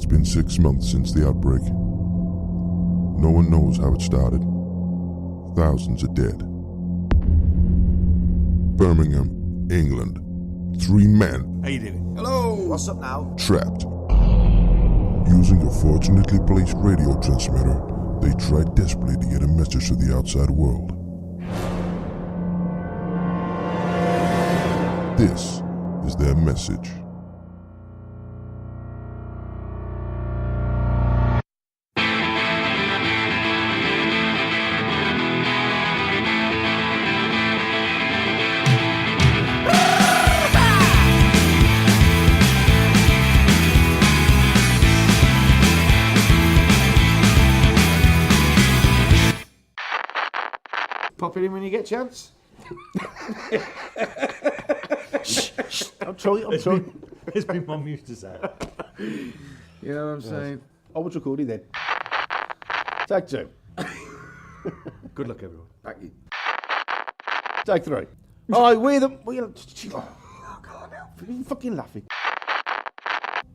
It's been 6 months since the outbreak. No one knows how it started. Thousands are dead. Birmingham, England. 3 men. How you doing? Hello! What's up now? Trapped. Using a fortunately placed radio transmitter, they tried desperately to get a message to the outside world. This is their message. Pop it in when you get a chance. Shh. I'm trying. As my mum used to say. You know what I'm saying? I was recording then. Take 2. Good luck, everyone. Thank you. Take 3. Hi, we're the... Oh, God, you fucking laughing.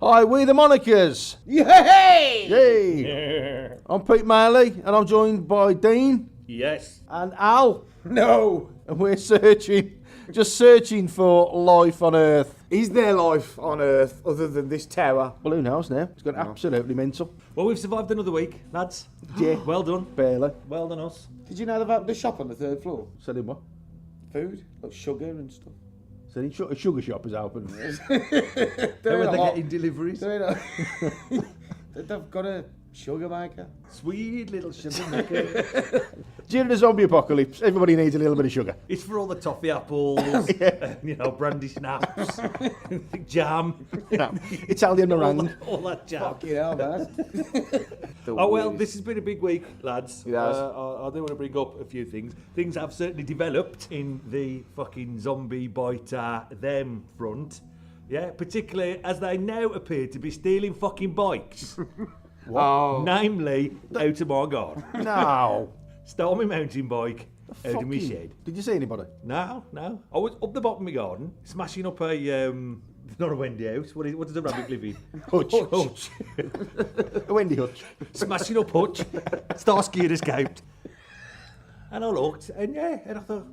Hi, we're the Monikers. Yay! Yay! I'm Pete Maley, and I'm joined by Dean. Yes. And Al. No! And we're just searching for life on Earth. Is there life on Earth other than this tower? Well, who knows now? It's gone absolutely mental. Well, we've survived another week, lads. Yeah. Well done. Barely. Well done us. Did you know they've opened a shop on the 3rd floor? Selling what? Food, like sugar and stuff. Selling a sugar shop is open. How are they getting deliveries? They've got a sugar maker. Sweet little sugar maker. During the zombie apocalypse, everybody needs a little bit of sugar. It's for all the toffee apples, brandy snaps, jam. Italian meringue. all that jam. Fucking hell, man. Oh, well, this has been a big week, lads. It has. I do want to bring up a few things. Things have certainly developed in the fucking zombie biter them front. Yeah, particularly as they now appear to be stealing fucking bikes. What? Oh. Namely, out of my garden. No. Stole my mountain bike out of my Fucking- shed. Did you see anybody? No. I was up the bottom of my garden, smashing up a, not a Wendy house, what does a rabbit live in? Hutch. Hutch. A Wendy Hutch. Smashing up Hutch. Starsky had escaped. And I looked, and I thought,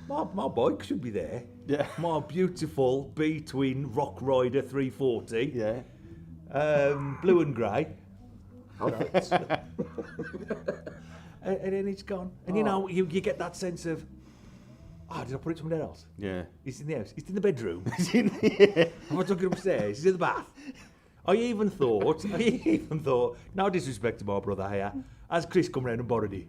my bike should be there. Yeah. My beautiful B-twin Rock Rider 340. Yeah. Blue and grey. All right. And then it's gone. And you get that sense of, did I put it somewhere else? Yeah. It's in the house. It's in the bedroom. Have I took it upstairs? It's in the bath. I even thought, no disrespect to my brother here, as Chris come round and borrowed it.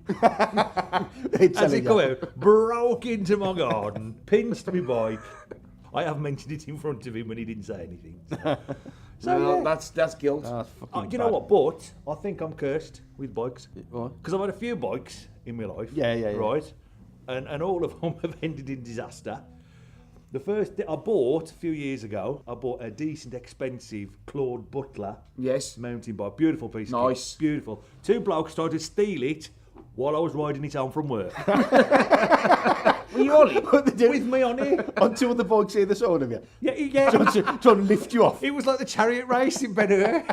As he come out, broke into my garden, pinched my bike. I have mentioned it in front of him when he didn't say anything. So that's guilt. That's fucking you know what? But I think I'm cursed with bikes What? because I've had a few bikes in my life. Yeah. Right, and all of them have ended in disaster. The first I bought a few years ago, I bought a decent, expensive Claude Butler Yes. mountain bike. Beautiful piece. of Nice. kit. Beautiful. 2 blokes tried to steal it while I was riding it home from work. Were you on it? With me on it. On 2 of the bikes either side of you. Yeah. Trying to lift you off. It was like the chariot race in Ben Hur.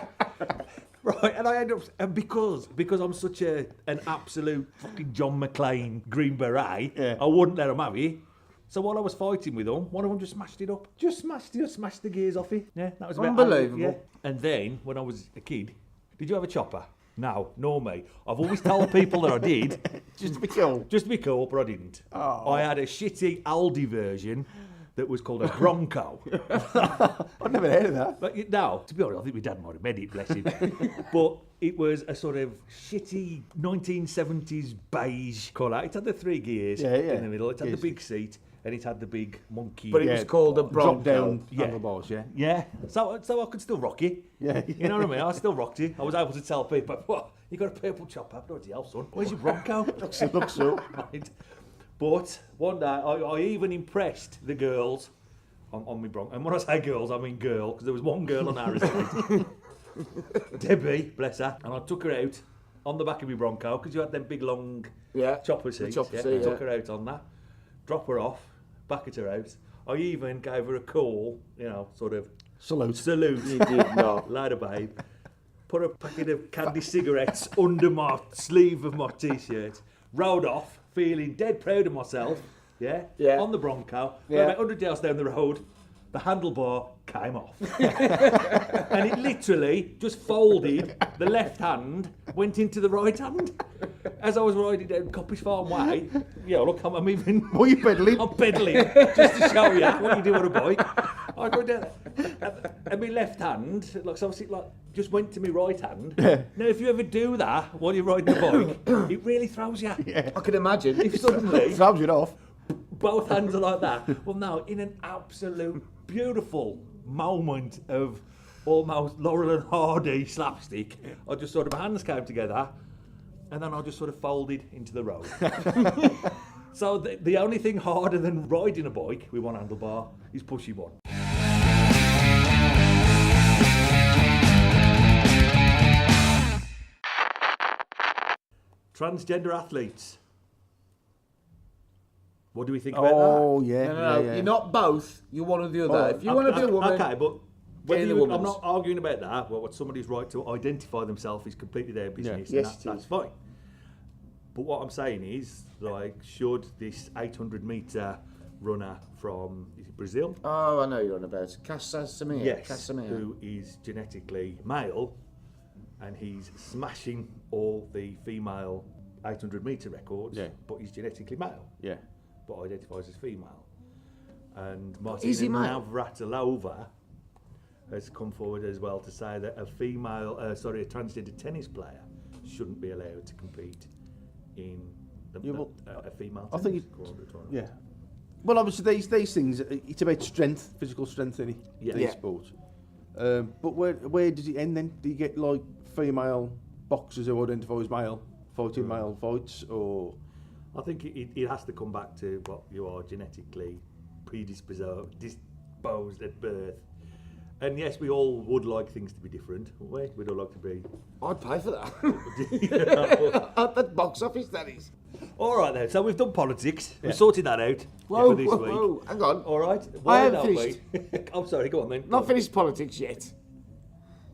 Right, and I end up, and because I'm such an absolute fucking John McClane Green Beret, Yeah. I wouldn't let them have it. So while I was fighting with them, one of them just smashed it up. Just smashed the gears off it. Yeah, that was about Unbelievable. Yeah. And then, when I was a kid, did you have a chopper? No, nor me. I've always told people that I did. Just to be cool. Just to be cool, but I didn't. Oh. I had a shitty Aldi version that was called a Bronco. I've never heard of that. But no, to be honest, I think my dad might have made it, bless him. But it was a sort of shitty 1970s beige colour. It had the 3 gears in the middle. It had the big seat and it had the big monkey. But it was called a Bronco. Drop down Yeah. handlebars, yeah. Yeah, so I could still rock it. Yeah. You know what I mean? I still rocked it. I was able to tell people, what, you got a purple chopper? Bloody hell, son. Where's your Bronco? Looks so. Right. But one day, I even impressed the girls on my Bronco. And when I say girls, I mean girl, because there was one girl on our side. Debbie, bless her. And I took her out on the back of my Bronco, because you had them big, long chopper seats. chopper seat, I took her out on that, drop her off, back at her house. I even gave her a call, sort of Salute. Salute. You did not. Ladder babe. Put a packet of candy cigarettes under my sleeve of my t-shirt. Rode off, feeling dead proud of myself. Yeah. Yeah. On the Bronco. Yeah. About 100 yards down the road, the handlebar came off. And it literally just folded. The left hand went into the right hand. As I was riding down Coppish Farm Way, yeah, look, I'm even. What are you peddling? I'm pedaling just to show you what you do on a bike. I go down, and my left hand, like, so obviously, like, just went to my right hand. Now, if you ever do that while you're riding a bike, it really throws you. I can imagine. If suddenly Throbs it off. both hands are like that, well, now in an absolute beautiful moment of almost Laurel and Hardy slapstick, I just sort of my hands came together, and then I just sort of folded into the road. So the only thing harder than riding a bike with one handlebar is pushing one. Transgender athletes. What do we think about that? Oh, yeah. No, yeah. you're not both. You're one or the other. Oh, if you want to be a woman, Okay, but whether in the you, I'm woman's. not arguing about that. Well, what somebody's right to identify themselves is completely their business, and Yes, it that's is. fine. But what I'm saying is, like, should this 800-metre runner from is it Brazil? oh, I know you're on about Casamir. Yes, Casamir. who is genetically male, and he's smashing all the female 800-metre records, Yeah. but he's genetically male, Yeah. but identifies as female. And Is he Martina male? Navratilova has come forward as well to say that a transgender tennis player shouldn't be allowed to compete in Yeah, well, a female I tennis think tournament. Yeah. Well, obviously, these things, it's about strength, physical strength, in Yeah. these Yeah. sports. But where does it end then? Do you get, like, female boxers who identify as male, fighting male fights, or... I think it has to come back to what you are genetically predisposed at birth. And yes, we all would like things to be different, wouldn't we? We'd all like to be... I'd pay for that. You know? At the box office, that is. All right then, so we've done politics. We sorted that out Whoa, for this whoa, week. whoa, hang on. All right. I Why haven't don't finished. we? I'm sorry, go on then. Not finished politics yet.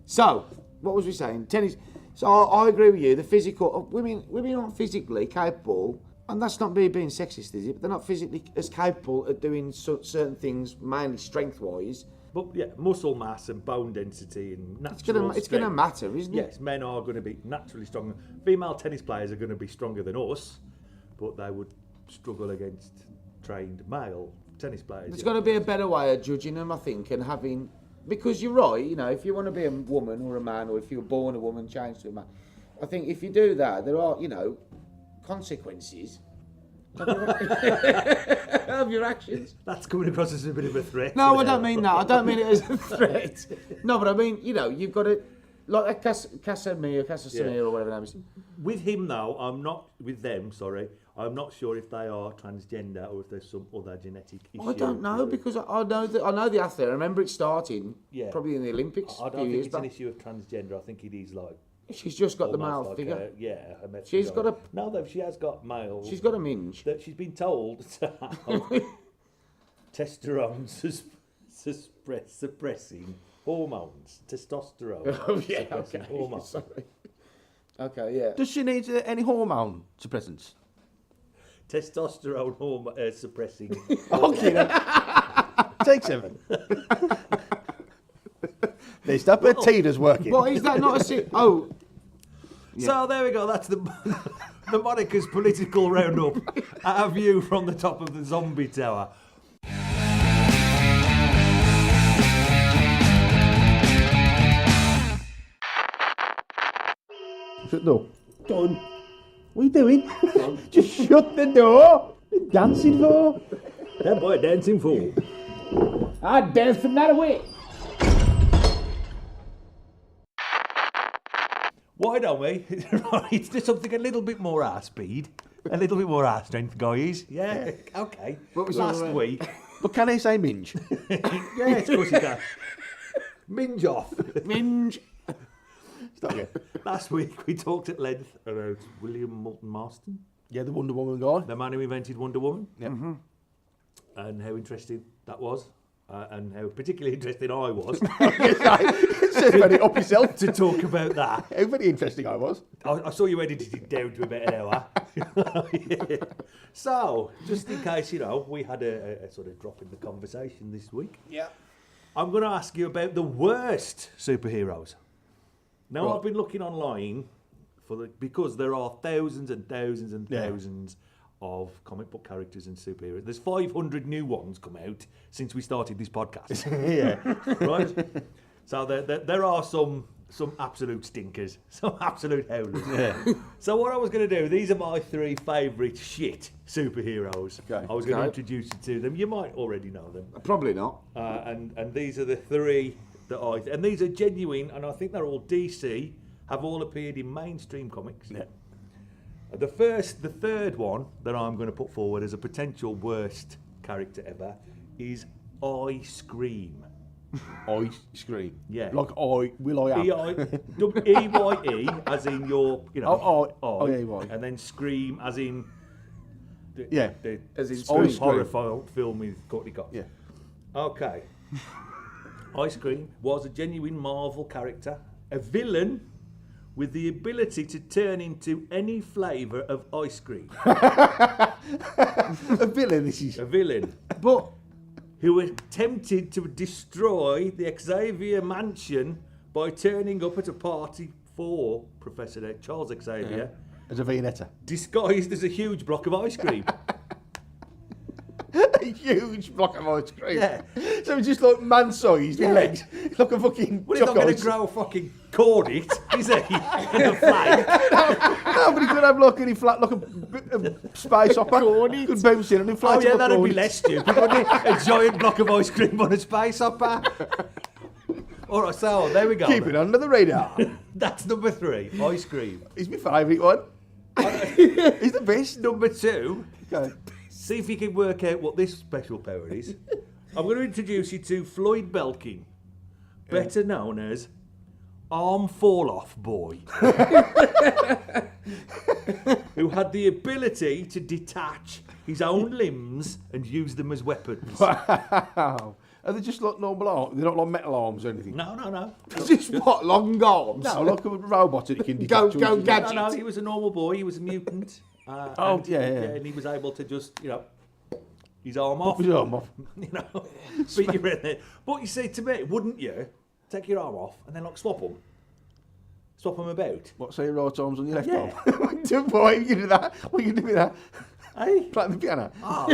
So, what was we saying? Tennis. So I agree with you. The physical women aren't physically capable, and that's not me being sexist, is it? But they're not physically as capable at doing certain things, mainly strength-wise. But yeah, muscle mass and bone density and natural It's gonna strength. matter, isn't it? Yes, men are going to be naturally stronger. Female tennis players are going to be stronger than us, but they would struggle against trained male tennis players. There's got to be a better way of judging them, I think, and having... Because you're right, you know, if you want to be a woman or a man, or if you were born a woman, change to a man, I think if you do that, there are, you know, consequences of your actions. That's coming across as a bit of a threat. No, I don't mean that. I don't mean it as a threat. No, but I mean, you know, you've got to... Like a Casamir or whatever that is. With him though, I'm not not sure if they are transgender or if there's some other genetic issue. I don't know, because I know the athlete. I remember it starting probably in the Olympics I a don't few think years it's an back. issue of transgender. I think it is like She's just got the almost male like figure. She's got a- no, though she has got male. She's got a minge. That she's been told to have testosterone suppressing hormones, testosterone suppressing hormones. Sorry. Okay, yeah. Does she need any hormone suppressants? Testosterone suppressing. Okay, then. Take 7. There's that bit Tina's working. What is that? Not a Oh, So there we go. That's the Monica's political roundup. Our view from the top of the zombie tower. Shut the door. Done. What are you doing? Just shut the door. What are you dancing for? That boy dancing fool. I dance from that away. Why don't we? Right, do something a little bit more our speed, a little bit more our strength, guys. Yeah, okay. What was Last the- week? But can I say minge? Yes, of course you can. Minge off. Minge. Stop again. Last week we talked at length about William Moulton Marston, Yeah, the Wonder Woman guy. the man who invented Wonder Woman. Yeah. And how interesting that was. and how particularly interesting I was Said about it up yourself. to talk about that. How very interesting I was. I saw you edited it down to about an hour. Yeah. So, just in case, we had a sort of drop in the conversation this week. Yeah. I'm going to ask you about the worst superheroes. Now, Right. I've been looking online because there are thousands and thousands and thousands of comic book characters and superheroes. There's 500 new ones come out since we started this podcast. Yeah. Right? So there are some absolute stinkers, some absolute howlers. Yeah. So what I was going to do, these are my 3 favourite shit superheroes. Okay. I was going to introduce you to them. You might already know them. Probably not. And these are the 3 that and these are genuine, and I think they're all DC, have all appeared in mainstream comics. Yeah. The third one that I'm going to put forward as a potential worst character ever is I Scream. I scream. Yeah. Like will I am. E-Y-E, as in your, I. and then Scream as in Yeah. As in Scream Scream. horror film with Courtney Cox. Yeah. Okay. Ice Cream was a genuine Marvel character, a villain with the ability to turn into any flavour of ice cream. A villain, this is. A villain. But Who attempted to destroy the Xavier mansion by turning up at a party for Professor Charles Xavier, As a Viennetta. disguised as a huge block of ice cream. A huge block of ice cream. Yeah. So it's just like man-sized Yeah. legs. Like a fucking Well, he's not going to chocolate. grow a fucking cornet, is he? In a flag. No, but he could have like any flat, like a space hopper. Could bounce in and inflate. Oh yeah, that'd be less stupid, wouldn't it? A giant block of ice cream on a space hopper. All right, so there we go. Keep it under the radar. That's number 3, ice cream. He's my favourite one. He's the best. Number 2, Okay. see if you can work out what this special power is. I'm going to introduce you to Floyd Belkin, better known as Arm Fall Off Boy, who had the ability to detach his own limbs and use them as weapons. Wow. Are they just like normal arms? They're not like metal arms or anything? No. is this what, long arms? No, like a robot that can Go, detach. go, all- gadget. No, he was a normal boy. He was a mutant. Yeah. And he was able to just, his arm off. Put his arm off. Beat you in there. But you see, to me, wouldn't you take your arm off and then swap them about? What, say your right arm's on your left Yeah. arm? Boy, you can do that. What you can do with that? Hey? Playing the piano. Oh,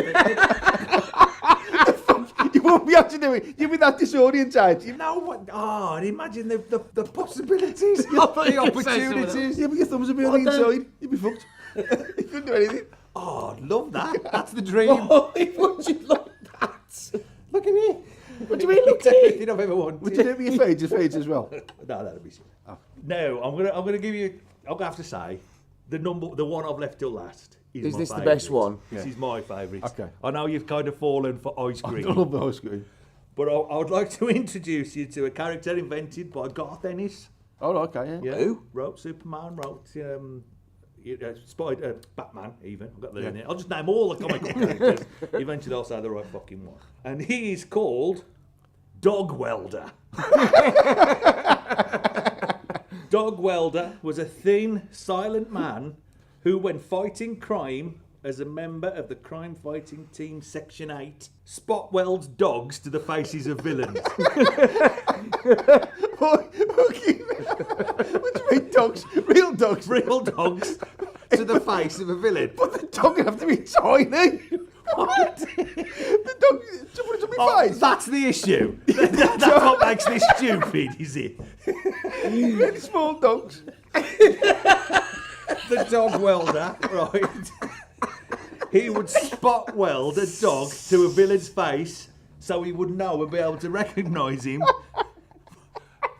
You won't be able to do it. You'll be that disorientated. no, what? Oh, imagine the possibilities, the opportunities. Yeah, but your thumbs will be on the inside. You'll be fucked. You couldn't do anything. Oh, I'd love that. That's the dream. Would you like that? Look at me. What do you mean, look It's at me? everything I've ever wanted. Would you do it with your fades as well? No, that'd be shit. No, I'm gonna give you. I'm gonna have to say, the one I've left till last is Is my this the favourite. best one? This is my favourite. Okay. I know you've kind of fallen for ice I cream, love the ice cream. but I would like to introduce you to a character invented by Garth Ennis. Oh, okay, yeah. Yeah. Wrote Superman. Wrote Batman. Even I've got that in there. I'll just name all the comic book characters. Eventually, I'll say the right fucking one. And he is called Dog Welder. Dog Welder was a thin, silent man who, when fighting crime as a member of the crime fighting team Section 8, spot welds dogs to the faces of villains. What do you mean, dogs? Real dogs? Real dogs to the face of a villain. But the dog would have to be tiny. What? The dog, to put it to my Oh, face. that's the issue. That's what makes this stupid, is it? Really small dogs. The dog welder, right? He would spot weld a dog to a villain's face so he would know and be able to recognise him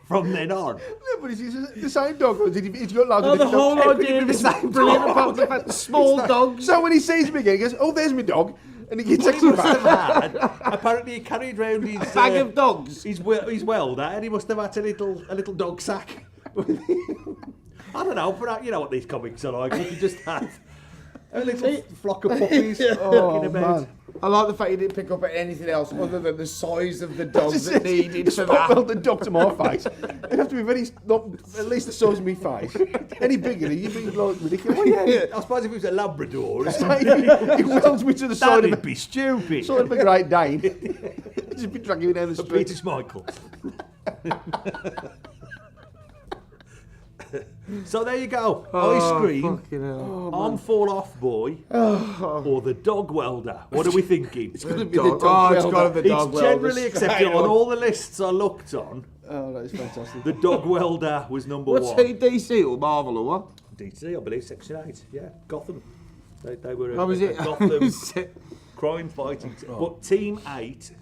from then on. Yeah, but is the same dog? Or he's got loads Oh, of the different whole dogs. idea is brilliant about the fact that small dogs. So when he sees me again, he goes, "Oh, there's my dog," and he What takes he him must have back. had, apparently he carried round his Bag of dogs. his welder, and he must have had a little dog sack. I don't know, but you know what these comics are like. You can just have A little flock of puppies Oh, walking about. man. I like the fact you didn't pick up at anything else other than the size of the dog that needed for Spot that. welded dog to my face. It'd have to be very, not, at least the size of my face. Any bigger, you'd be like ridiculous. Well, yeah, I suppose if it was a Labrador, He welds me to the side of that'd a, be stupid. side of a Great Dane. Just be dragging me down the Peter street. Schmeichel. So there you go. I scream. I'm Fall Off Boy or the Dog Welder. What are we thinking? It's going to be the dog It's got to be the dog It's generally welders. accepted on all the lists I looked on. Oh, that is fantastic. The Dog Welder was number What's one. he, DC or Marvel or what? DC, I believe, Section 8. Yeah, Gotham. They were How was a it? Gotham crime fighting. But Team 8,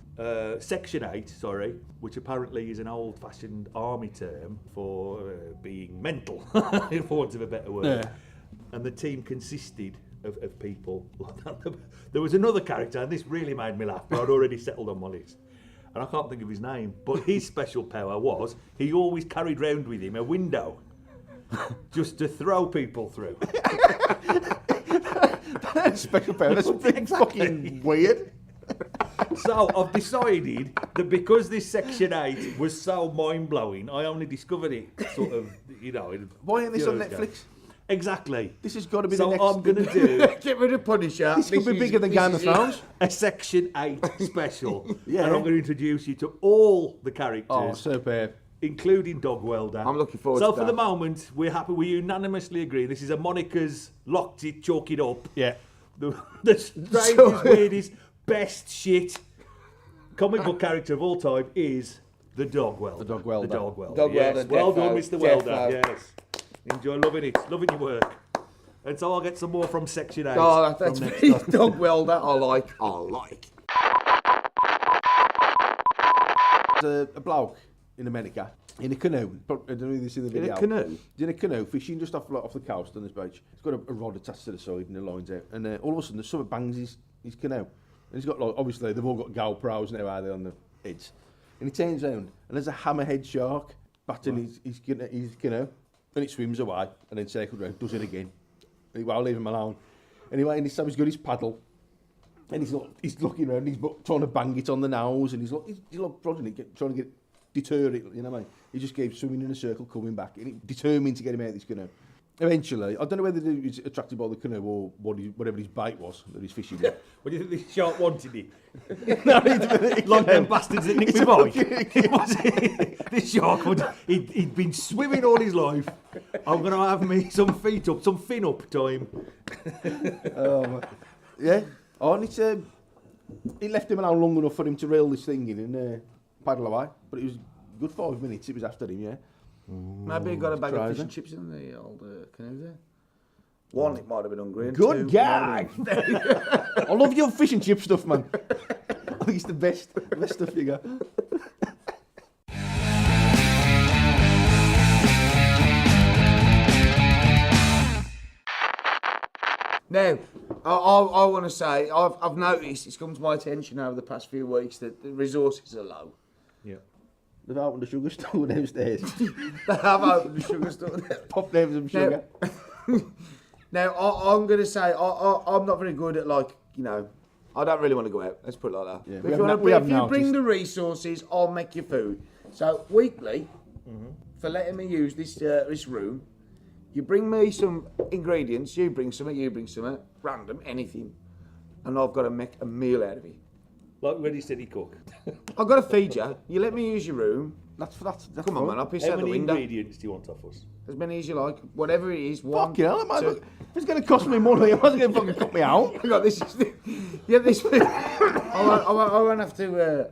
Section 8, sorry, which apparently is an old-fashioned army term for being mental, in want of a better word. Yeah. And the team consisted of people like that. There was another character, and this really made me laugh, but I'd already settled on my list. And I can't think of his name, but his special power was he always carried round with him a window just to throw people through. That's special power. That's fucking weird. So I've decided that because this Section 8 was so mind-blowing, I only discovered it sort of, Why ain't this on years ago. Netflix? Exactly. This has got to be So the next. I'm going to do Get rid of Punisher. This could be bigger than Game of Thrones. a Section 8 special. Yeah. And I'm going to introduce you to all the characters. Oh, superb. Including Dog Welder. I'm looking forward so to for that. the moment, we're happy. We unanimously agree. This is a Monica's locked it, chalk it up. Yeah. The strangest, weirdest, best shit comic book character of all time is the Dog Welder. The Dog Welder. The Dog Welder. Dog Yes. Welder, Well defo, done, Mr. Welder. defo. Yes. Enjoy loving it. Loving your work. And so I'll get some more from Section 8. Oh, that's from next me. time. Dog welder. I like. There's a bloke in America in a canoe. I don't know if you see the video. canoe? He's in a canoe fishing just off the coast on this beach. He's got a rod attached to the side and the line's out. And all of a sudden, someone bangs his canoe. And he's got, like, obviously, they've all got GoPros now, are they, on the heads. And he turns around and there's a hammerhead shark batting his canoe. And it swims away and then circles around, does it again. And he won't leave him alone. Anyway, and this time he's got his paddle. And he's looking around, he's trying to bang it on the nose, and he's prodding it, trying to deter it, you know what I mean? He just keeps swimming in a circle, coming back, and he's determined to get him out of this canoe. Eventually, I don't know whether he was attracted by the canoe or whatever his bait was that he's fishing with. What do you think the shark wanted it? No, Like them bastards that nicked me bike. This shark, he'd been swimming all his life. I'm going to have me some feet up, some fin up time. Yeah. Oh, and he left him alone long enough for him to reel this thing in and paddle away. But it was a good 5 minutes. It was after him, yeah. Maybe he got a bag of fish Crazy. and chips in the old canoe there. One, it might have been hungry. And Good two, gag. I love your fish and chip stuff, man. I think it's the best stuff you got. Now, I want to say, I've noticed, it's come to my attention over the past few weeks that the resources are low. Yeah. They've opened a sugar store downstairs. They have opened the sugar store. Pop down some sugar. Now, I'm going to say, I'm not very good at, like, I don't really want to go out. Let's put it like that. Yeah, But we have if you bring noticed. the resources, I'll make your food. So, weekly, for letting me use this room, you bring me some ingredients, you bring something, random, anything, and I've got to make a meal out of it. Like Ready Steady Cook. I've got to feed you. You let me use your room. That's Come on, man, I'll piss How out the many window. ingredients do you want off us? As many as you like. Whatever it is. One, Fucking hell, man. two. If it's going to cost me money, I wasn't going to fucking cut me out. I got this. Yeah, this. I won't have to.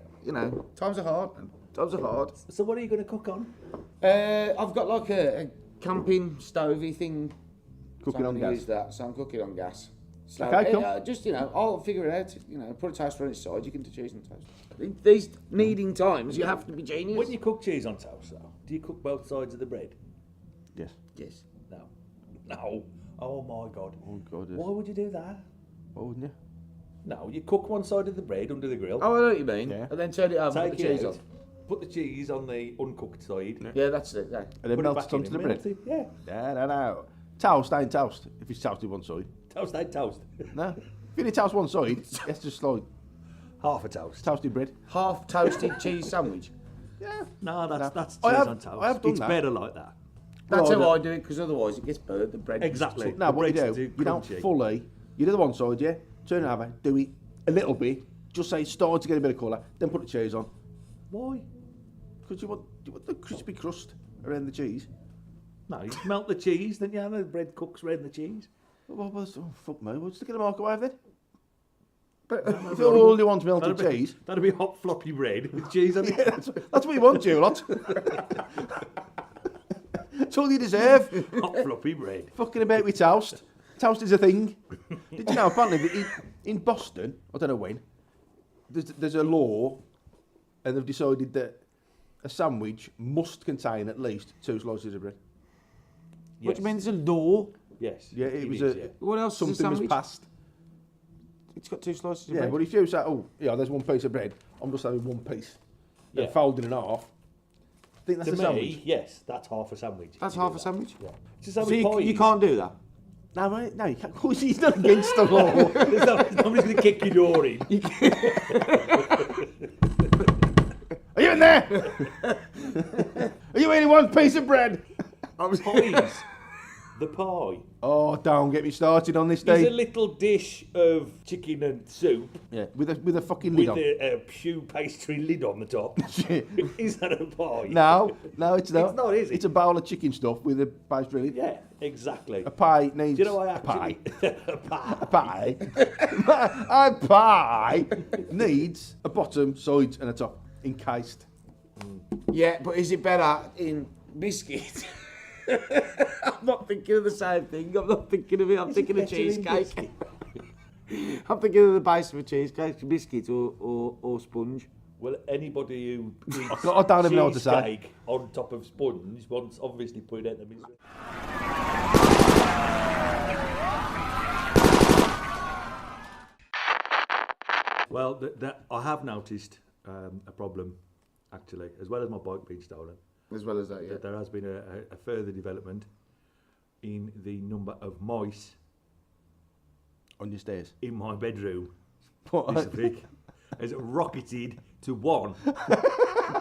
Times are hard. Times are hard. So what are you going to cook on? I've got like a camping stovey thing. Cooking so on I'm gonna gas. Use that. So I'm cooking on gas. So, Okay, cool. just I'll figure it out. Put a toaster on its side. You can do cheese on toast. These needing times, you have to be genius. When you cook cheese on toast, though, do you cook both sides of the bread? Yes. Yes. No. No. Oh my God. Oh, God, yes. Why would you do that? Why wouldn't you? No, you cook one side of the bread under the grill. Oh, I know what you mean. Yeah. And then turn it over. Take Put the it cheese out. on. Put the cheese on the uncooked side. Yeah, that's it. Yeah. And then Put melt back it in onto the and bread. melt it. Yeah. No. Toast ain't toast. If it's toasted one side. Toast ain't toast. No. If you only toast one side, it's just like Half a toast. toasted bread. Half toasted cheese sandwich. Yeah. No, that's cheese I have- on toast. I have done it's that. better like that. That's Well, how I do it, because otherwise it gets burnt, the bread. Exactly. No, The what you bread's do, too you don't crunchy. fully, you do the one side, yeah, turn it over, do it a little bit, just say start to get a bit of colour, then put the cheese on. Why? Because you want the crispy crust around the cheese. No, you melt the cheese, then the bread cooks around the cheese. Oh, fuck me, we'll stick it in the microwave then. But, If all you want melted That'd be- cheese, That'd be hot floppy bread with cheese on it. yeah, that's what you want, you lot. That's all you deserve. Hot floppy bread. Fucking about with toast. Toast is a thing. Did you know, apparently, that in Boston, I don't know when, there's a law, and they've decided that a sandwich must contain at least 2 slices of bread. What do you mean, there's a law? Yes. Yeah, it was is, a yeah. What else is a something was sandwich? passed. It's got 2 slices of Yeah, bread. but if you say, oh, yeah, there's one piece of bread, I'm just having one piece, Yeah. then folded in half. I think that's To a me, sandwich. yes, that's half a sandwich. That's You do half a that. sandwich? Yeah. It's a So sandwich pie. you can't do that? No, mate, no, you can't. Of course, he's not against the law. Nobody's going to kick your door in. Are you in there? Are you eating one piece of bread? Pies. The pie Oh, don't get me started on this is a day. little dish of chicken and soup Yeah, with a fucking lid with on. a pew pastry lid on the top. Is that a pie? No, it's not. It's not, is it? It's a bowl of chicken stuff with a pastry lid. Yeah, exactly. A pie needs Do you know I a pie. actually... a pie. A pie. A pie needs a bottom, sides, and a top encased. Yeah, but is it better in biscuit? I'm not thinking of the same thing. I'm not thinking of it. I'm thinking of better in cheesecake. I'm thinking of the base of a cheesecake, biscuit or sponge. Well, anybody who eats I don't even know what to say. cheesecake on top of sponge wants obviously put it out the misery. Well, I have noticed a problem, actually, as well as my bike being stolen. As well as that, yeah. That there has been a further development in the number of mice On your stairs. in my bedroom What? this week has rocketed to 1,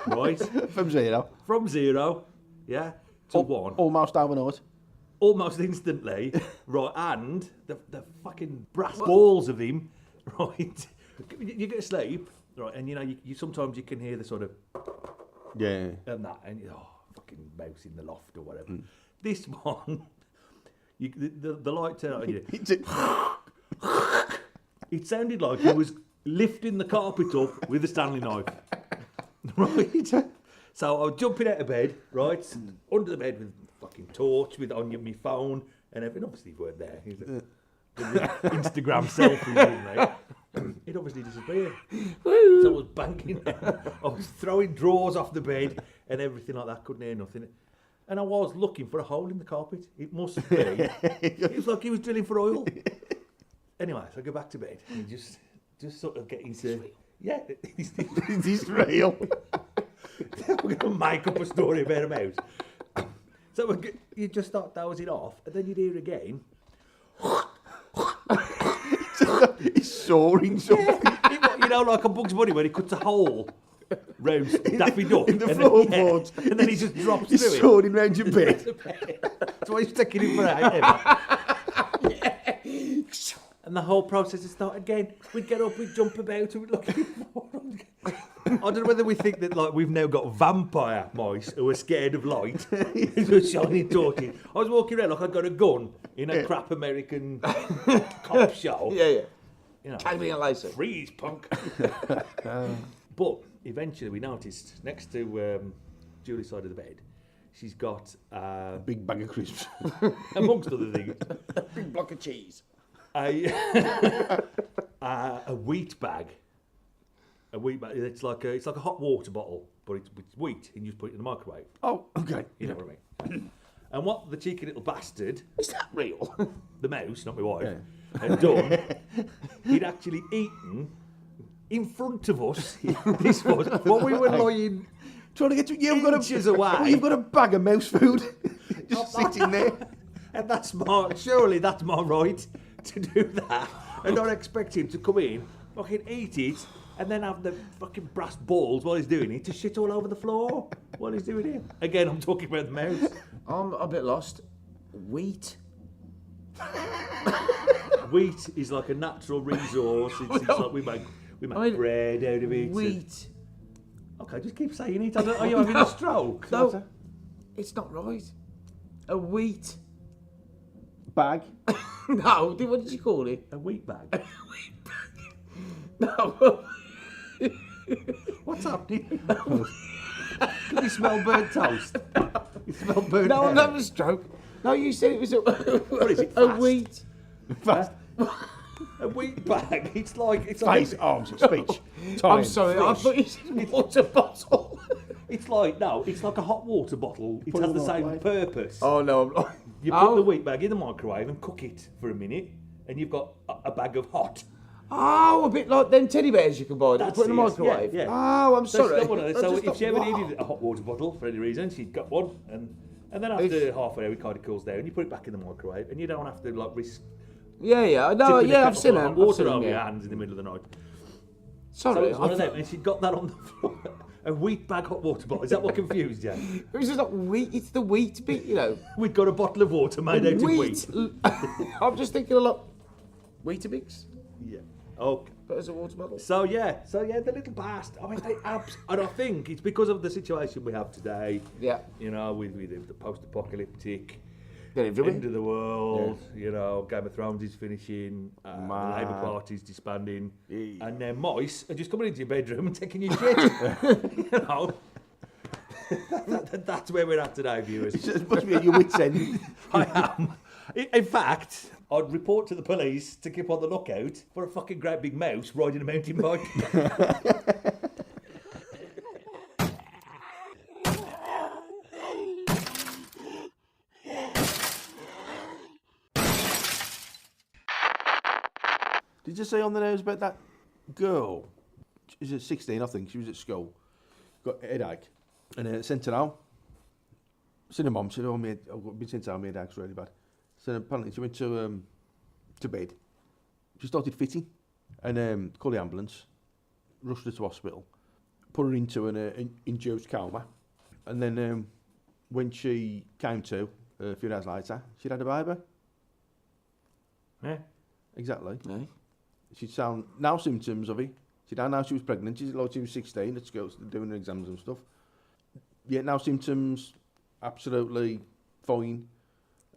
right? From 0. From 0, yeah, to 1. Almost overnight. Almost instantly, right, and the fucking brass balls of him, right, you go to sleep, right, and you sometimes you can hear the sort of, Yeah. and that, and fucking mouse in the loft or whatever. This one, the light turned on, it sounded like he was lifting the carpet up with a Stanley knife, right? So I was jumping out of bed, right, under the bed with a fucking torch, with on my phone and everything. Obviously, he weren't there. He was Instagram selfies with me. It obviously disappeared. So I was banging down. I was throwing drawers off the bed and everything like that. Couldn't hear nothing. And I was looking for a hole in the carpet. It must be. It was like he was drilling for oil. Anyway, so I go back to bed and just sort of get into... Yeah, Is this real? we're going to make up a story about a mouse. So you just start dozing off, and then you'd hear again. He's soaring something. Like a Bugs Bunny when he cuts a hole round Daffy Duck. in the and floorboards. And then he just drops He's through it. soaring round your bed. That's why he's taking him for a And the whole process would start again. We'd get up, we'd jump about, and we'd look for him. I don't know whether we think that like we've now got vampire mice who are scared of light. Just shining torches. I was walking around like I'd got a gun in a crap American cop show. Yeah. You know, Can be a laser. freeze, punk. But eventually we noticed next to Julie's side of the bed, she's got, Big bag of crisps. amongst other things, Big block of cheese. a wheat bag. A wheat bag. It's like a hot water bottle, but it's wheat, and you just put it in the microwave. Oh, okay. You know what I mean? And what the cheeky little bastard, Is that real? the mouse, not my wife, had done, he'd actually eaten in front of us. This was while we were lying Trying to get to inches away. Well, you've got a bag of mouse food just sitting there. And that's surely that's my right to do that and not expect him to come in, fucking eat it, and then have the fucking brass balls while he's doing it to shit all over the floor while he's doing it. Again, I'm talking about the mouse. I'm a bit lost. Wheat. Wheat is like a natural resource. It's like we make bread out of it. Wheat. Okay, just keep saying it. Are you having a stroke? No, it's not right. A wheat Bag. No, what did you call it? A wheat bag. A wheat bag. No. What's happening? Can you smell burnt toast? You smell burnt No, I'm hair. not having a stroke. No, you said it was a. What is it? A Fast? wheat. Fast. A wheat bag. It's like Face, arms, speech. Time. I'm sorry, I thought you said water bottle. It's like a hot water bottle. It Put it has on the the same microwave. purpose. Oh no, I'm not. You put the wheat bag in the microwave and cook it for a minute, and you've got a bag of hot. Oh, a bit like them teddy bears you can buy that you That's put in the it, microwave. yeah. Oh, I'm So sorry. she's got one of those. I So just if she ever thought, wow. needed a hot water bottle for any reason, she'd got one, and then after half an hour, it kind of cools down. You put it back in the microwave, and you don't have to like risk Yeah, no, tipping a yeah, I've kettle seen full of them. water I've seen over them, your yeah. hands in the middle of the night. Sorry, So it's one I of thought- them, and she got that on the floor. A wheat bag hot water bottle. Is that what confused you? It was just like wheat. It's the wheat bit, you know. We've got a bottle of water made out of wheat. I'm just thinking a lot. Weetabix, Yeah. Okay. but as a water bottle. So yeah, the little bastard. I mean, and I think it's because of the situation we have today. Yeah. You know, with the post-apocalyptic They're everywhere. end of the world. You know, Game of Thrones is finishing. The Mad. Labour Party's disbanding, Yeah. and then mice are just coming into your bedroom and taking your shit. You know. That's where we're at today, viewers. It must be at your wit's end. I am. In fact, I'd report to the police to keep on the lookout for a fucking great big mouse riding a mountain bike. Did you say on the news about that girl? She's at 16, I think. She was at school. Got a headache. And sent her home. Seen her mum. Said, oh, I've been sent home. My headache's really bad. So apparently she went to bed. She started fitting. And called the ambulance. Rushed her to hospital. Put her into an induced coma. And then when she came to, a few days later, she'd had a baby. Yeah. Exactly. No. She'd found no symptoms of it. She didn't know she was pregnant. She's like she was 16 at school doing her exams and stuff. Yeah, no symptoms, absolutely fine.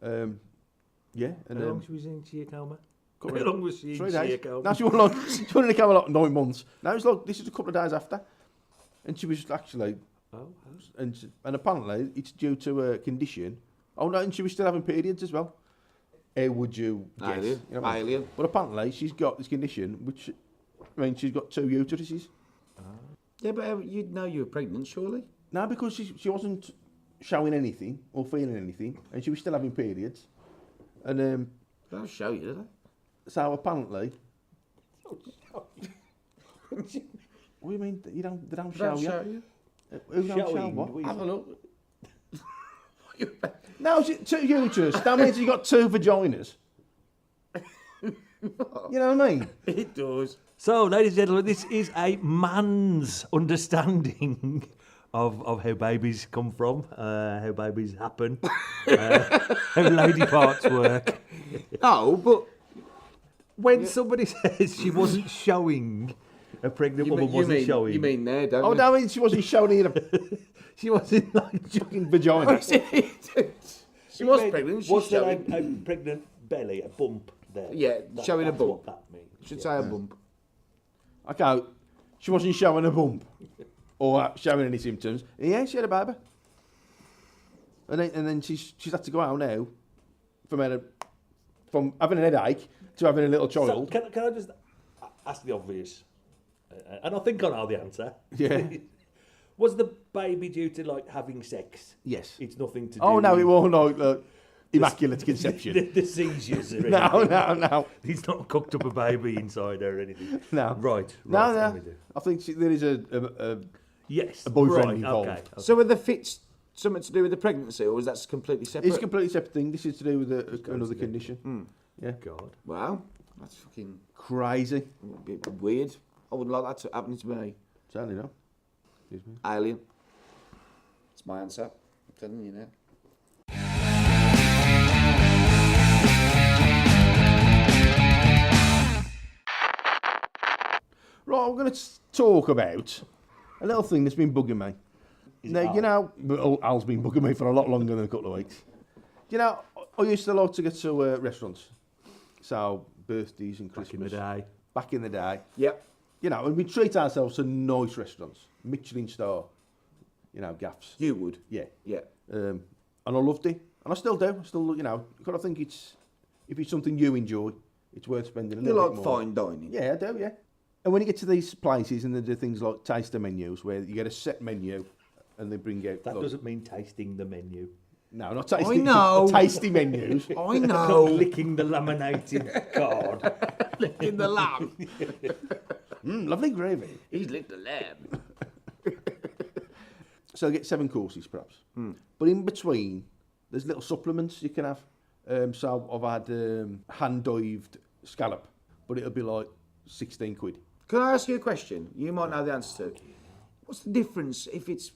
Yeah, and How long she was in sheer coma? How couple of- long was she in 3 sheer days. coma? Now she wasn't like she wasn't in a coma like 9 months. Now it's like this is a couple of days after, and she was actually and apparently it's due to a condition. Oh no, and she was still having periods as well. How would you guess? Alien. You know what I mean? Alien. But apparently she's got this condition, which I mean she's got 2 uteruses. Yeah, but you'd know you were pregnant, surely. No, because she wasn't showing anything or feeling anything, and she was still having periods. And They don't show you, do they? so apparently, what do you mean? They don't show you? you. Who don't show Showing, what? we- Have a look. No, it's 2 uterus. That means you got 2 vaginas. You know what I mean? It does. So, ladies and gentlemen, this is a man's understanding of how babies come from, how babies happen, how lady parts work. No, but When somebody says she wasn't showing, a pregnant woman wasn't showing. You mean there, don't Oh, you? that means she wasn't showing you the She wasn't like fucking vagina. She was pregnant. She's Was there showing. a pregnant belly, a bump there? Yeah, showing a that's bump. What that means. Should say a bump. Okay, she wasn't showing a bump or showing any symptoms. Yeah, she had a baby. And then she's had to go out now from having an headache to having a little So, child. can I just ask the obvious? And I think I know the answer. Yeah. Was the baby due to like having sex? Yes. It's nothing to do. Oh no, with it wasn't like immaculate conception. the seizures or No, anything. no. He's not cooked up a baby inside her or anything. No. Right. No, I'm no. with you. I think there is a Yes. A boyfriend right, involved. Okay. So were the fits something to do with the pregnancy, or was that completely separate? It's a completely separate thing. This is to do with another condition. Yeah. God. Wow, that's fucking Crazy. a bit weird. I wouldn't like that to happen to me. Certainly not. Excuse me. Alien. It's my answer. I'm telling you now. Right, we're going to talk about a little thing that's been bugging me. Now, you know, Al's been bugging me for a lot longer than a couple of weeks. You know, I used to like to get to restaurants. So, birthdays and Christmas. Back in the day. Yep. You know, and we treat ourselves to nice restaurants. Michelin star, you know, gaffs. You would. Yeah. Yeah. And I loved it. And I still do. I still, you know, you've got to think if it's something you enjoy, it's worth spending a You little like bit more. fine dining. Yeah, I do, yeah. And when you get to these places and they do things like taster menus, where you get a set menu and they bring out... That like, doesn't mean tasting the menu. No, not tasty. I know. Tasty menus. I Not know. licking the laminated card. In the lamb. Lovely gravy. He's licked the lamb. So I get 7 courses, perhaps. But in between, there's little supplements you can have. So I've had hand-dived scallop, but it'll be like 16 quid. Can I ask you a question? You might know the answer to. What's the difference if it's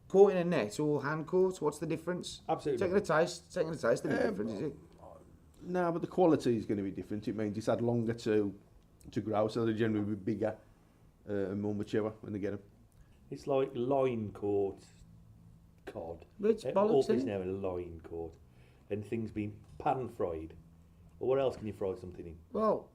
caught in a net or hand caught? What's the difference? Absolutely. Taking a taste, there's no difference, is it? No, but the quality is going to be different. It means it's had longer to grow, so they're generally be bigger and more mature when they get them. It's like line caught cod. But it's bollocks, It's isn't now a line caught. And things being pan fried. Or what else can you fry something in? Well,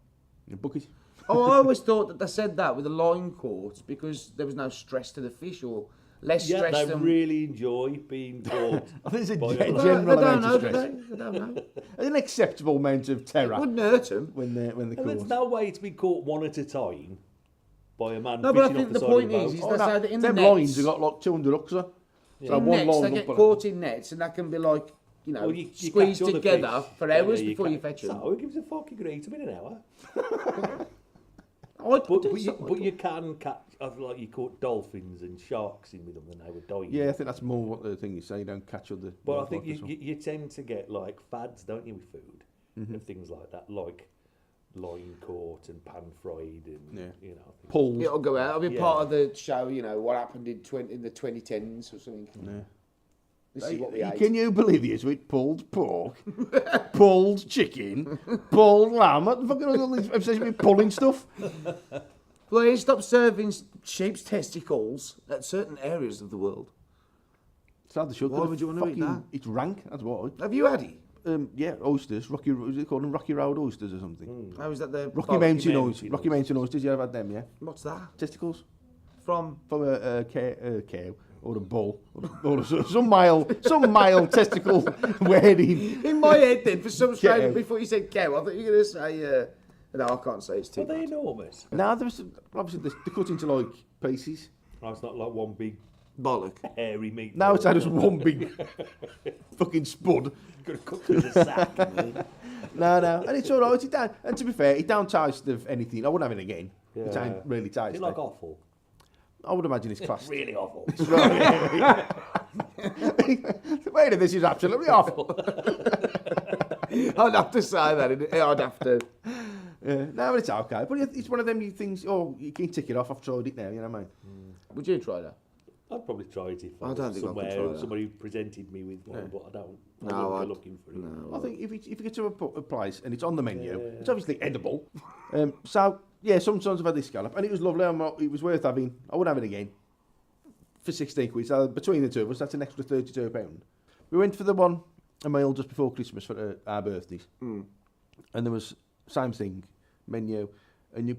In bucket. I always thought that they said that with the line caught because there was no stress to the fish or less Yeah, stress they than... really enjoy being caught. I think it's a by gen- a- general they don't amount know, of do stress. they? They don't know. An acceptable amount of terror It wouldn't hurt them. when they're And caught. there's no way to be caught one at a time by a man No, but I fishing think off the side point of the is boat. they say that in the them nets, lines have got like 200 hooks. So in one nets, line they up get on caught in nets and that can be like, you know, Well, you squeezed catch other together fish. for Yeah, hours yeah, before you catch- fetch them. So, it gives a fuck, you can eat them in an hour. I'd But, do but, you, something. but you can catch, like you caught dolphins and sharks in with them and they were dying. Yeah, I think that's more what the thing is. So you don't catch other. But I wildlife think as well. you tend to get like fads, don't you, with food Mm-hmm. and things like that, like line caught and pan fried and Yeah. you know. things. Pulled. It'll go out. It'll be Yeah. part of the show, you know, what happened in the 2010s or something. Yeah. This is what we ate. Can you believe this? With pulled pork, pulled chicken, pulled lamb. What the fuck are all these obsession with pulling stuff? Well, they stop serving sheep's testicles at certain areas of the world. So they should. Why would you want to eat that? It's rank. That's why. Have you had it? Yeah, oysters. Rocky. Is it called them Rocky Road oysters or something? How is that the Rocky barbecue Mountain Mountain oysters. Rocky Mountain oysters. You ever had them? Yeah. What's that? Testicles From? from a cow or a bull or some male testicle wearing. In my head, then, for some strange, Cow. before you said cow, I thought you were going to say. No, I can't say it's too Are they bad. enormous? Now there's obviously they're cut into like pieces. No, it's not like one big Bollock. hairy meat. Now it's just one big fucking spud. Got to cook through the sack. No, and it's all right. It don't, and to be fair, it don't taste of anything. I wouldn't have it again. It Yeah. ain't really Is tasty. it like awful? I would imagine it's classed. Really awful. Wait, this is absolutely awful. I'd have to say that. I'd have to. Yeah, no, but it's okay. But it's one of them things. Oh, you can tick it off. I've tried it now. You know what I mean? Would you try that? I'd probably try it if I don't think I could somewhere try that. somebody presented me with one, but I don't. I No, wouldn't go I'd- looking for it. No. I think if you get to a place and it's on the menu, Yeah. it's obviously edible. So yeah, sometimes I've had this scallop and it was lovely. It was worth having. I would have it again for 16 quid. So between the two of us, that's an extra £32. We went for the one a meal just before Christmas for our birthdays, and there was same thing menu,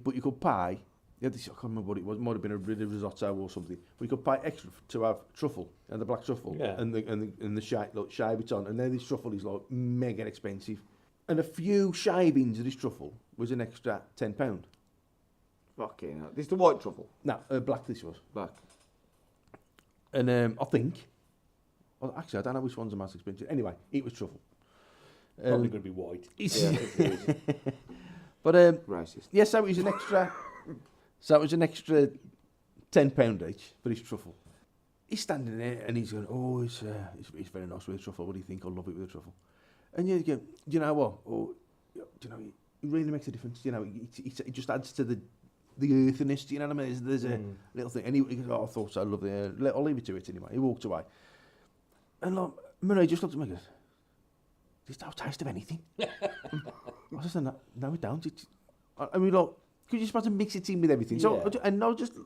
but you could pay. Yeah, this, I can't remember what it was. It might have been a bit of risotto or something. We could pay extra to have truffle and the black truffle Yeah. and the shave it's on. And then this truffle is like mega expensive. And a few shavings of this truffle was an extra £10. Fucking hell. This is the white truffle. No, black this was. Black. And I think, well, actually I don't know which one's the most expensive. Anyway, it was truffle. Probably going to be white. But Racist. yeah, so it was an extra. So it was an extra £10 each for this truffle. He's standing there and he's going, "Oh, it's very nice with the truffle. What do you think? I love it with the truffle." And you go, "You know what? Oh, you know, it really makes a difference. You know, it just adds to the earthiness. You know what I mean? There's a little thing. And he goes, "Oh, I thought so. I love the. I'll leave it to it anyway." He walked away, and like Murray just looked at me and goes, "This don't taste of anything." I said, "No, it don't." I mean, like, could you supposed to mix it in with everything? So, and I just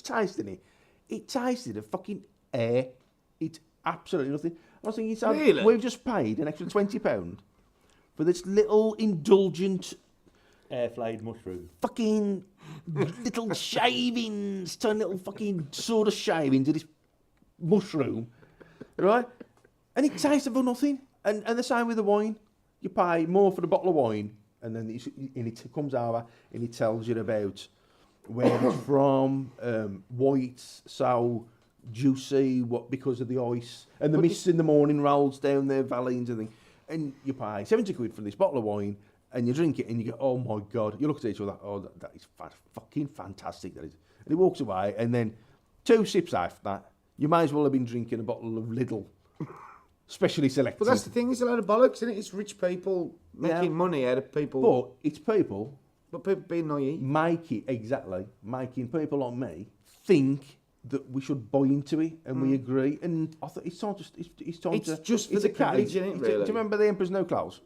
tasting it. It tasted of fucking air. It's absolutely nothing. I was thinking, so Really? we've just paid an extra £20 for this little indulgent Air-flayed mushroom. fucking little shavings, turn little fucking sort of shavings of this mushroom, right? And it tastes of nothing. And the same with the wine. You pay more for the bottle of wine, and then it comes over and it tells you about where it's from, why it's so juicy, what because of the ice, and the mist in the morning rolls down their valley into thing. And you pay 70 quid for this bottle of wine, and you drink it, and you go, "Oh my God!" You look at each other, "Oh, that is fucking fantastic, that is." And he walks away, and then 2 sips after that, you might as well have been drinking a bottle of Lidl, specially selected. But that's the thing, it's a load of bollocks, isn't it? It's rich people making money out of people. But it's people being naive. making people like me think that we should buy into it, and we agree. And I thought it's time to. It's time It's to. just for it's the a cage. privilege, innit, Do really? you remember The Emperor's New Clothes?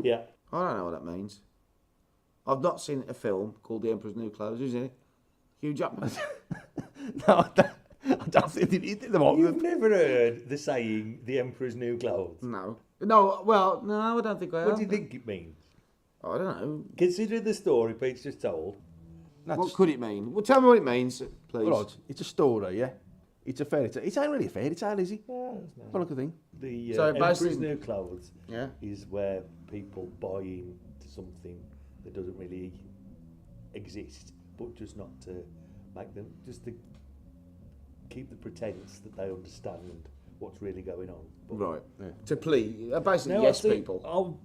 Yeah. I don't know what that means. I've not seen a film called The Emperor's New Clothes, is it? Hugh Jackman. No, I don't think it did the moment. You've never heard the saying, "The Emperor's New Clothes"? No. No, well, no, I don't think I have. What do you think it means? I don't know. Considering the story Pete's just told. What could it mean? Well, tell me what it means, please. Right, it's a story, yeah. It's a fairy tale. It ain't really a fairy tale, is it? No, it's not. What look a thing. The So Emperor's basically- New Clothes Yeah. is where people buy into something that doesn't really exist, but just not to make them, just to keep the pretense that they understand what's really going on. But Right. Yeah. To please, basically, now, yes, I think people.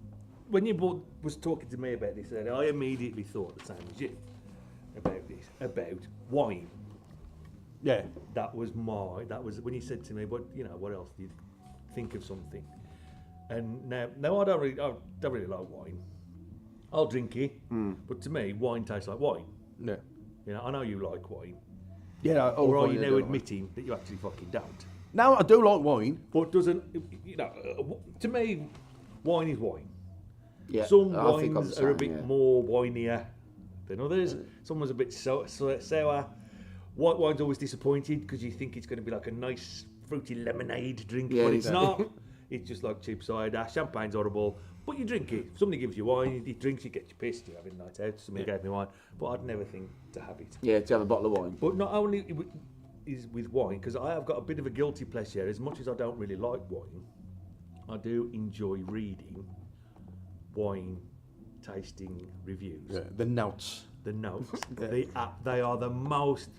when you was talking to me about this, I immediately thought the same as you about this, about wine. Yeah. That was when you said to me, "What what else do you think of something?" And now I don't really like wine. I'll drink it, but to me, wine tastes like wine. Yeah. You know, I know you like wine, Yeah. or are you now admitting that you actually fucking don't? Now I do like wine. But doesn't to me, wine is wine. Yeah, Some I think I'm wines the are a same, bit yeah. more winier than others. Some one's a bit sour. White wine's always disappointed because you think it's going to be like a nice fruity lemonade drink, Yeah, but it's exactly. not. It's just like cheap cider. Champagne's horrible, but you drink it. If somebody gives you wine, you drink, you get you pissed. You're having a night out. Somebody gave me wine, but I'd never think to have it. Yeah, to have a bottle of wine. But not only is with wine, because I have got a bit of a guilty pleasure. As much as I don't really like wine, I do enjoy reading wine tasting reviews. Yeah. The notes. The notes. They are the most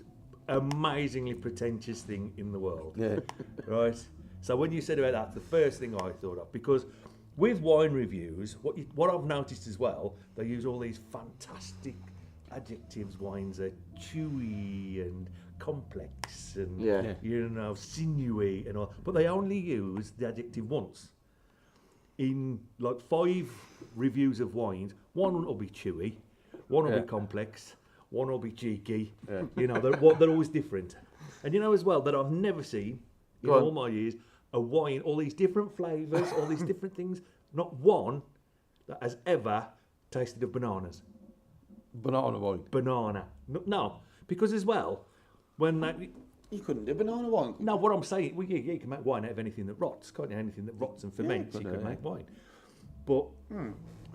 amazingly pretentious thing in the world. Yeah. Right? So when you said about that, the first thing I thought of, because with wine reviews, what I've noticed as well, they use all these fantastic adjectives. Wines are chewy and complex and Yeah. sinewy and all, but they only use the adjective once. In like 5 reviews of wines, one will be chewy, one will be complex, one will be cheeky. They're always different. And as well that I've never seen in all my years a wine, all these different flavours, all these different things. Not one that has ever tasted of bananas. Banana wine. Banana. No, because as well, when You couldn't do banana wine. no, what I'm saying, well, you can make wine out of anything that rots, can't you? Anything that rots and ferments, you can make wine. But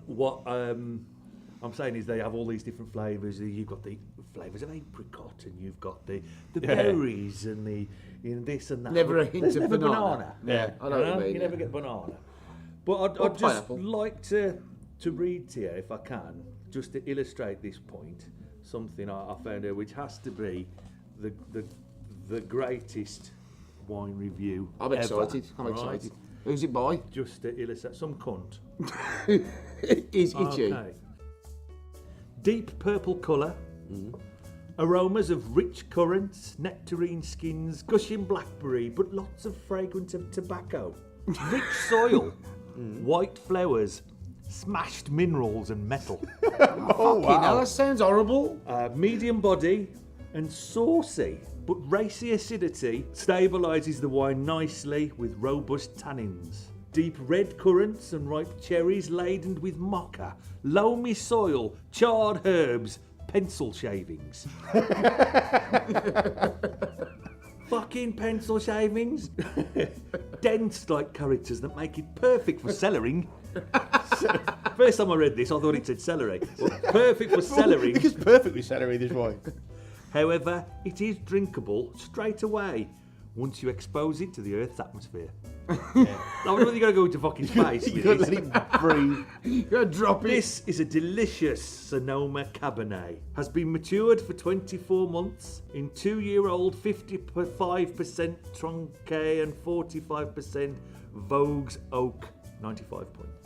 what I'm saying is they have all these different flavours. You've got the flavours of apricot, and you've got the berries, and the this and that. Never a But hint there's of never banana. Yeah, I know what you mean, You never yeah. get banana. But Or I'd just pineapple. like to read to you, if I can, just to illustrate this point, something I found here, which has to be the greatest wine review I'm ever, excited. I'm right? excited. Who's it by? Just to illustrate, some cunt. Is itchy. Okay. Deep purple colour, aromas of rich currants, nectarine skins, gushing blackberry, but lots of fragrance of tobacco. Rich soil, white flowers, smashed minerals and metal. Fucking hell, that sounds horrible. Medium body and saucy, but racy acidity stabilises the wine nicely with robust tannins. Deep red currants and ripe cherries laden with mocha, loamy soil, charred herbs, pencil shavings. Fucking pencil shavings. Dense like characters that make it perfect for cellaring. First time I read this, I thought it said celery. Well, perfect for cellaring. It's perfectly celery, this wine. However, it is drinkable straight away once you expose it to the Earth's atmosphere. Yeah. I wonder whether you got to go into fucking space. You got to let it breathe. You gotta drop it. This is a delicious Sonoma Cabernet. Has been matured for 24 months in 2-year-old 55% Tronquet and 45% Vogue's Oak 95 points.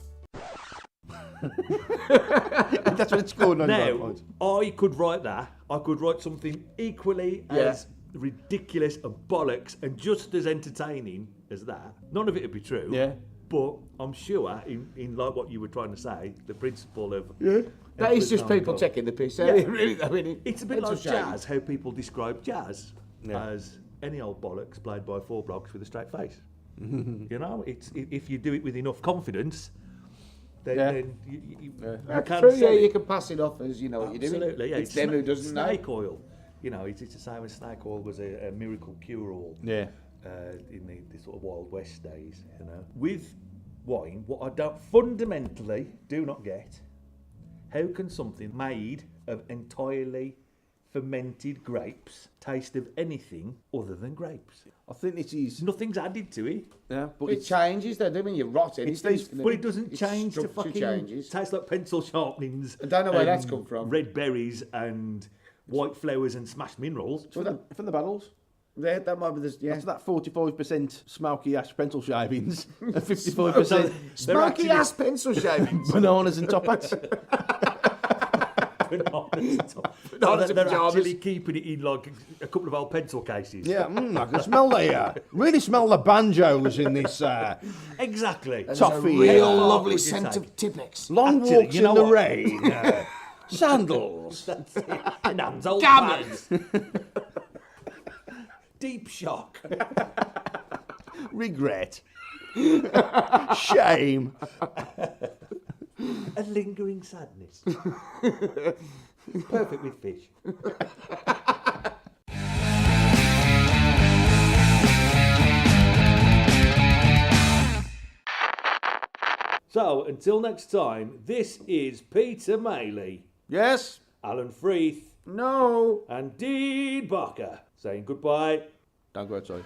That's what it's called. Now, I could write that. I could write something equally as ridiculous and bollocks and just as entertaining as that. None of it would be true. Yeah. But I'm sure, in like what you were trying to say, the principle of... That is just people taking the piss. Yeah. Really, I mean, It's a bit like a shame. jazz, how people describe jazz as any old bollocks played by 4 blokes with a straight face. You know, if you do it with enough confidence, then you That's can't true, sell it. you can pass it off as, you know, what you're doing. Absolutely, yeah. It's them who doesn't know. Snake oil. You know, it's the same as snake oil was a miracle cure-all. Yeah. In the sort of Wild West days, you know. With wine, what I don't fundamentally do not get, how can something made of entirely fermented grapes taste of anything other than grapes? I think this is... Nothing's added to it. Yeah, but It changes, though, when you rot it. But it doesn't change to structure fucking... changes. Tastes like pencil sharpenings. I don't know where and that's come from. Red berries and white flowers and smashed minerals. from the barrels. Yeah, that might be the... Yeah. After that 45% smoky ash pencil shavings and 55% Smoky ass pencil shavings. bananas and top hats. Bananas and they're pyjamas. actually keeping it in like a couple of old pencil cases. Yeah, I can smell really smell the banjos in this Exactly. toffee. Real How far lovely would you scent take? of Tipex. Long Actually, walks you in know the what? rain. Sandals. That's it. Nan's old Gammon. pants. Deep shock. Regret. Shame. A lingering sadness. Perfect with fish. So, until next time, this is Peter Maley, Yes. Alan Freeth, No. and Dean Barker saying goodbye. Don't go outside.